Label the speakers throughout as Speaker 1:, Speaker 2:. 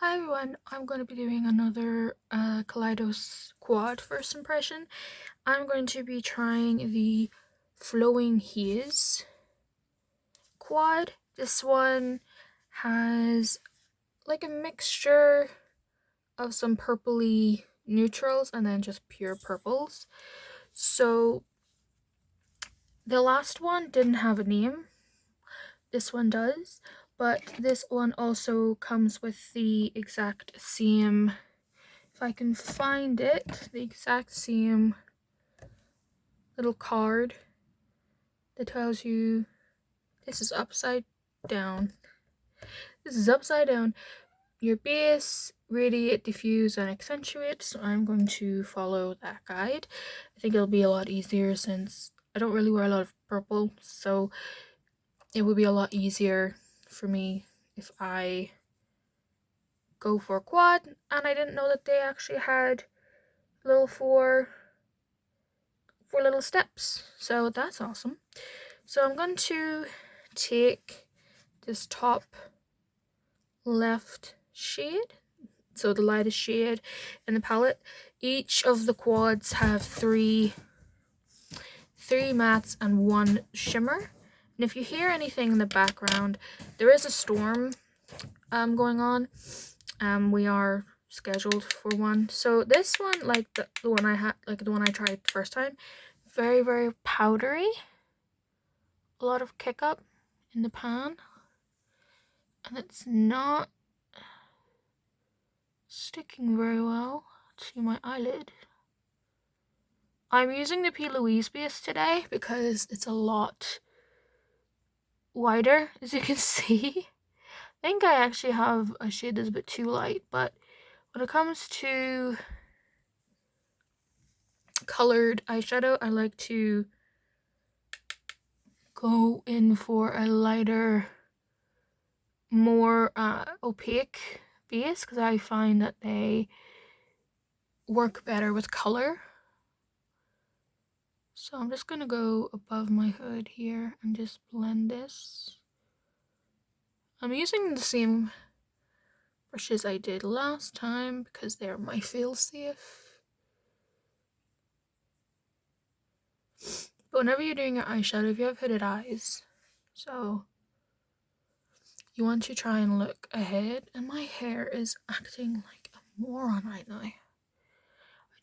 Speaker 1: Hi everyone, I'm going to be doing another Kaleidos quad first impression. I'm going to be trying the Flowing Haze quad. This one has like a mixture of some purpley neutrals and then just pure purples. So the last one didn't have a name. This one does, but this one also comes with the exact same, if I can find it, the exact same little card that tells you this is upside down. This is upside down. Your base, radiate, diffuse, and accentuate. So I'm going to follow that guide. I think it'll be a lot easier since I don't really wear a lot of purple, so it would be a lot easier for me if I go for a quad. And I didn't know that they actually had little four little steps, so that's awesome. So I'm going to take this top left shade, so the lightest shade in the palette. Each of the quads have three mattes and one shimmer. And if you hear anything in the background, there is a storm going on. We are scheduled for one. So this one, like the one I had, like the one I tried the first time, very powdery. A lot of kick up in the pan, and it's not sticking very well to my eyelid. I'm using the P. Louise base today because it's a lot wider, as you can see. I think I actually have a shade that's a bit too light, but when it comes to colored eyeshadow, I like to go in for a lighter, more opaque base because I find that they work better with color. So I'm just gonna go above my hood here and just blend this. I'm using the same brushes I did last time because they're my fail-safe. But whenever you're doing your eyeshadow, if you have hooded eyes, so you want to try and look ahead. And my hair is acting like a moron right now. I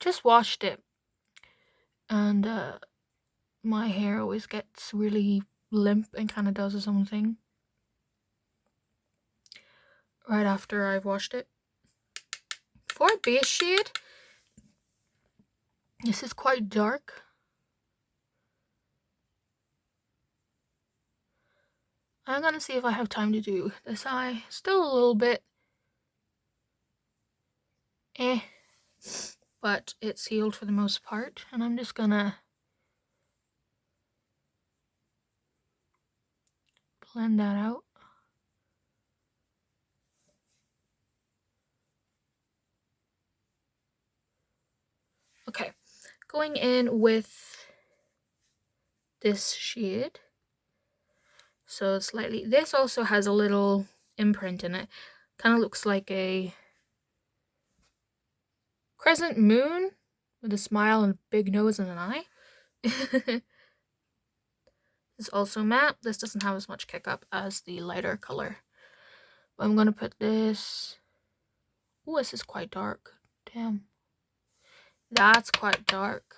Speaker 1: just washed it, and my hair always gets really limp and kind of does its own thing right after I've washed it. For a base shade, this is quite dark. I'm gonna see if I have time to do this eye. Still a little bit but it's healed for the most part, and I'm just gonna blend that out. Okay, going in with this shade. So slightly, this also has a little imprint in it. Kind of looks like a crescent moon with a smile and a big nose and an eye. This is also matte. This doesn't have as much kick up as the lighter color. But I'm gonna put this. Oh, this is quite dark. Damn. That's quite dark.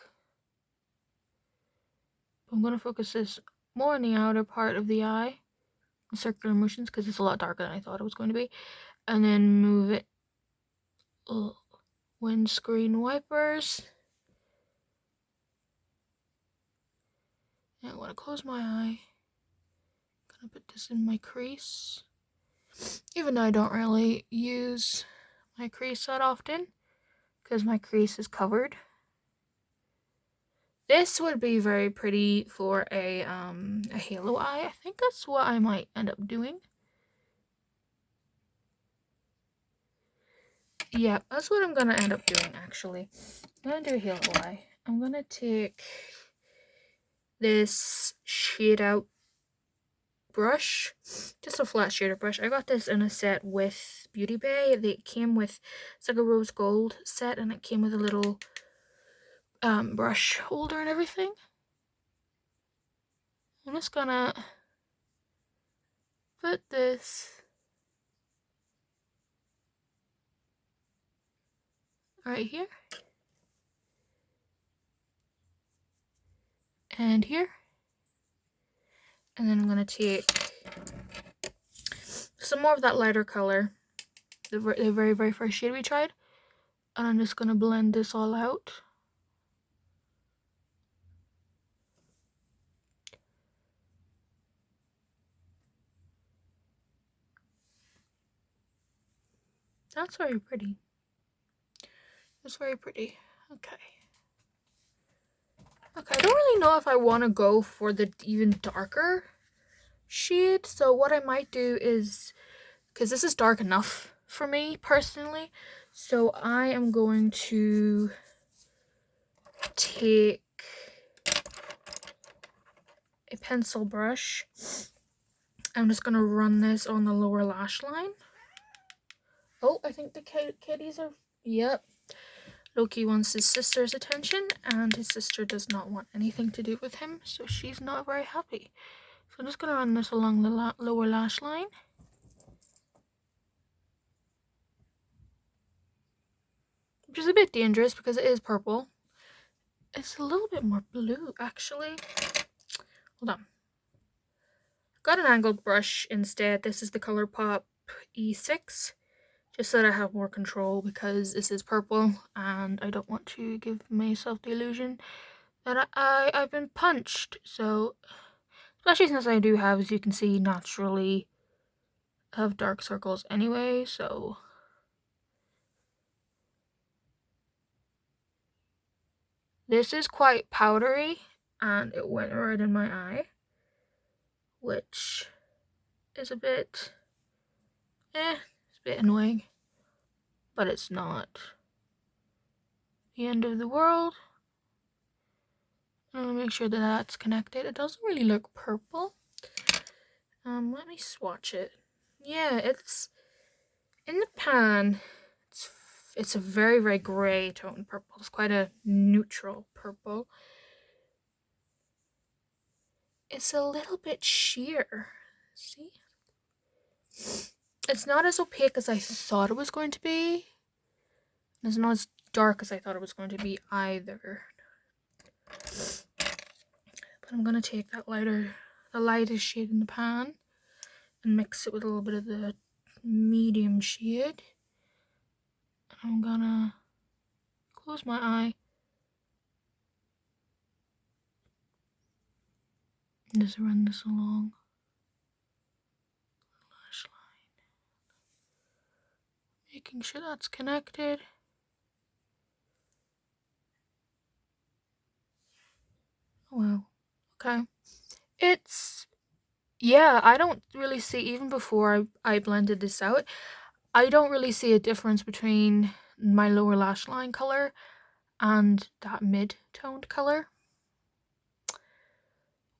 Speaker 1: I'm going to focus this more on the outer part of the eye, the circular motions, because it's a lot darker than I thought it was going to be. And then move it. Windscreen wipers. And I want to close my eye. I'm going to put this in my crease. Even though I don't really use my crease that often, because my crease is covered. This would be very pretty for a halo eye. I think that's what I might end up doing. Yeah, that's what I'm gonna end up doing actually. I'm gonna do a halo eye. I'm gonna take this shade out brush, just a flat shader brush. I got this in a set with Beauty Bay. It came with, it's like a rose gold set, and it came with a little brush holder and everything. I'm just gonna put this right here and here, and then I'm gonna take some more of that lighter color, the very first shade we tried, and I'm just gonna blend this all out. That's very pretty. That's very pretty. Okay. Okay, I don't really know if I want to go for the even darker shade. So what I might do is, because this is dark enough for me personally, so I am going to take a pencil brush. I'm just going to run this on the lower lash line. Oh, I think the kitties are, yep. Loki wants his sister's attention, and his sister does not want anything to do with him, so she's not very happy. So I'm just going to run this along the lower lash line. Which is a bit dangerous because it is purple. It's a little bit more blue, actually. Hold on. Got an angled brush instead. This is the ColourPop E6. Just so that I have more control, because this is purple and I don't want to give myself the illusion that I've been punched. So, especially since I do have, as you can see, naturally have dark circles anyway, so this is quite powdery and it went right in my eye, which is a bit it's a bit annoying, but it's not the end of the world. I'm gonna make sure that that's connected. It doesn't really look purple. Let me swatch it. Yeah, it's in the pan. It's a very gray tone purple. It's quite a neutral purple. It's a little bit sheer. See? It's not as opaque as I thought it was going to be. It's not as dark as I thought it was going to be either. But I'm gonna take that the lightest shade in the pan and mix it with a little bit of the medium shade. And I'm gonna close my eye and just run this along the lash line, making sure that's connected. Oh wow. Okay. Yeah, I don't really see, even before I blended this out, I don't really see a difference between my lower lash line color and that mid-toned color,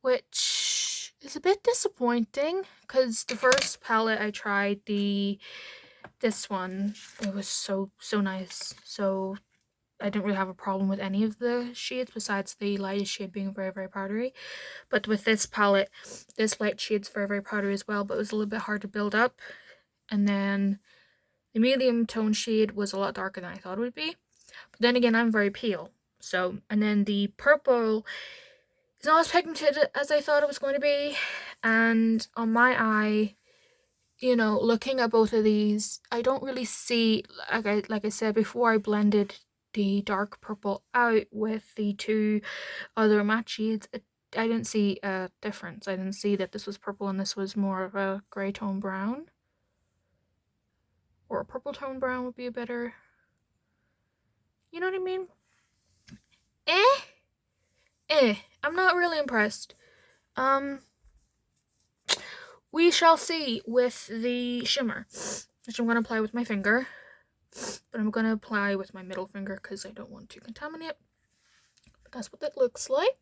Speaker 1: which is a bit disappointing, because the first palette I tried, this one, it was so nice. So I didn't really have a problem with any of the shades besides the lightest shade being very powdery. But with this palette, this light shade's very powdery as well, but it was a little bit hard to build up. And then the medium tone shade was a lot darker than I thought it would be. But then again, I'm very pale. So, and then the purple is not as pigmented as I thought it was going to be. And on my eye, you know, looking at both of these, I don't really see, like I said before, I blended the dark purple out with the two other matte shades. I didn't see a difference. I didn't see that this was purple and this was more of a grey tone brown. Or a purple tone brown would be a better, you know what I mean? I'm not really impressed. We shall see with the shimmer, which I'm going to apply with my finger. But I'm going to apply with my middle finger because I don't want to contaminate. But that's what that looks like.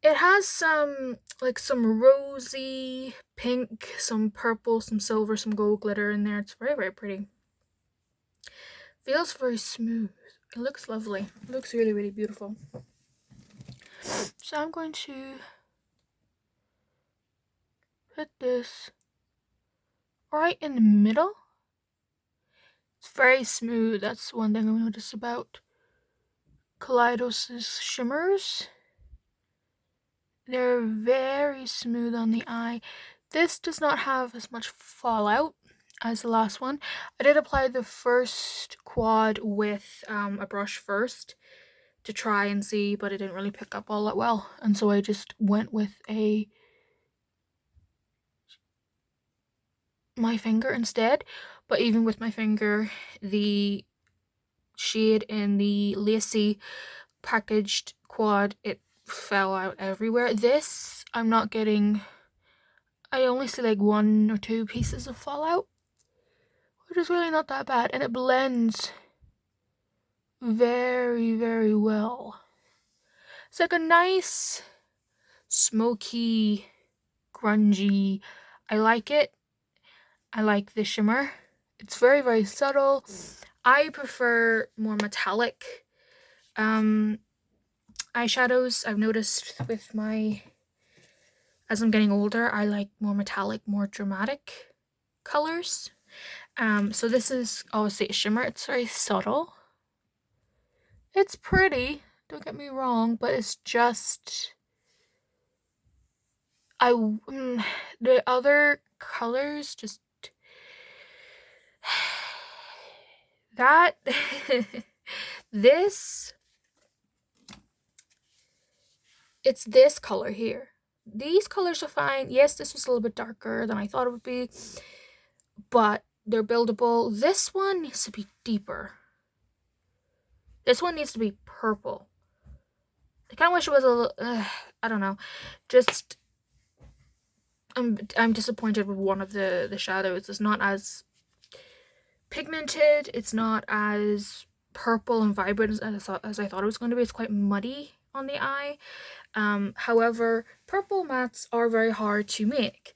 Speaker 1: It has some rosy pink, some purple, some silver, some gold glitter in there. It's very, very pretty. Feels very smooth. It looks lovely. It looks really, really beautiful. So I'm going to put this right in the middle. It's very smooth. That's one thing I noticed about Kaleidos' shimmers. They're very smooth on the eye. This does not have as much fallout as the last one. I did apply the first quad with a brush first to try and see, but it didn't really pick up all that well. And so I just went with my finger instead. But even with my finger, the shade in the lacy packaged quad, it fell out everywhere. This, I'm not getting, I only see like 1 or 2 pieces of fallout, which is really not that bad, and it blends very, very well. It's like a nice, smoky, grungy, I like it. I like the shimmer. It's very, very subtle. I prefer more metallic eyeshadows. I've noticed with as I'm getting older, I like more metallic, more dramatic colors. So this is obviously a shimmer. It's very subtle. It's pretty, don't get me wrong, but it's just the other colors just that it's this color here. These colors are fine. Yes, this was a little bit darker than I thought it would be, but they're buildable. This one needs to be deeper. This one needs to be purple. I kind of wish it was a little, I don't know. Just, I'm disappointed with one of the shadows. It's not as pigmented. It's not as purple and vibrant as I thought it was going to be. It's quite muddy on the eye. However, purple mattes are very hard to make,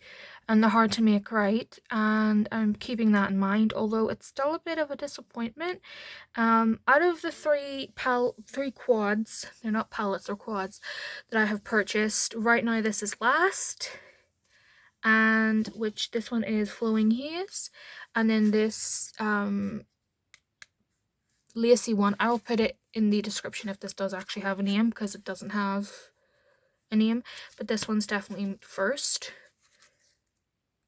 Speaker 1: and they're hard to make right, and I'm keeping that in mind, although it's still a bit of a disappointment. Out of the three quads, they're not palettes or quads, that I have purchased, right now this is last, and which this one is Flowing Haze, and then this lacy one, I'll put it in the description if this does actually have a name, because it doesn't have a name, but this one's definitely first,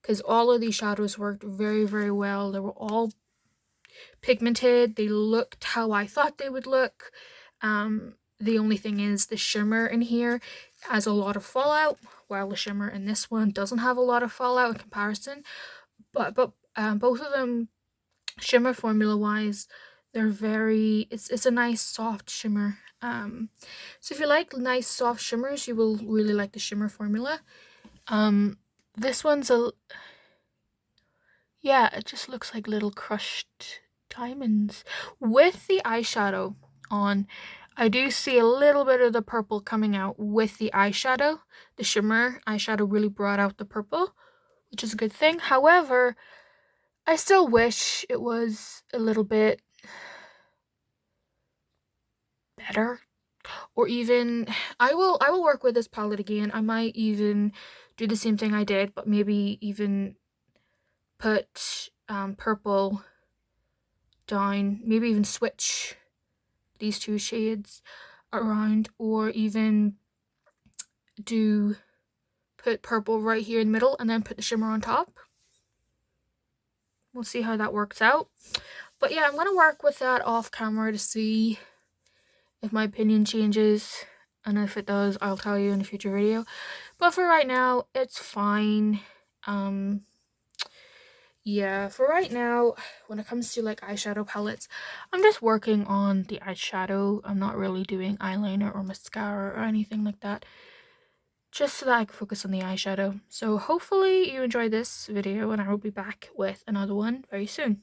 Speaker 1: because all of these shadows worked very, very well. They were all pigmented. They looked how I thought they would look. The only thing is the shimmer in here has a lot of fallout, while the shimmer in this one doesn't have a lot of fallout in comparison. But both of them, shimmer formula wise, they're very, it's a nice soft shimmer. So if you like nice soft shimmers, you will really like the shimmer formula. This one's yeah, it just looks like little crushed diamonds. With the eyeshadow on, I do see a little bit of the purple coming out with the eyeshadow. The shimmer eyeshadow really brought out the purple, which is a good thing. However, I still wish it was a little bit better, or even I will work with this palette again. I might even do the same thing I did, but maybe even put purple down, maybe even switch these two shades around, or even put purple right here in the middle and then put the shimmer on top. We'll see how that works out. But yeah, I'm gonna work with that off camera to see if my opinion changes, and if it does, I'll tell you in a future video. But for right now, it's fine. Yeah, for right now, when it comes to like eyeshadow palettes, I'm just working on the eyeshadow. I'm not really doing eyeliner or mascara or anything like that, just so that I can focus on the eyeshadow. So hopefully you enjoyed this video, and I will be back with another one very soon.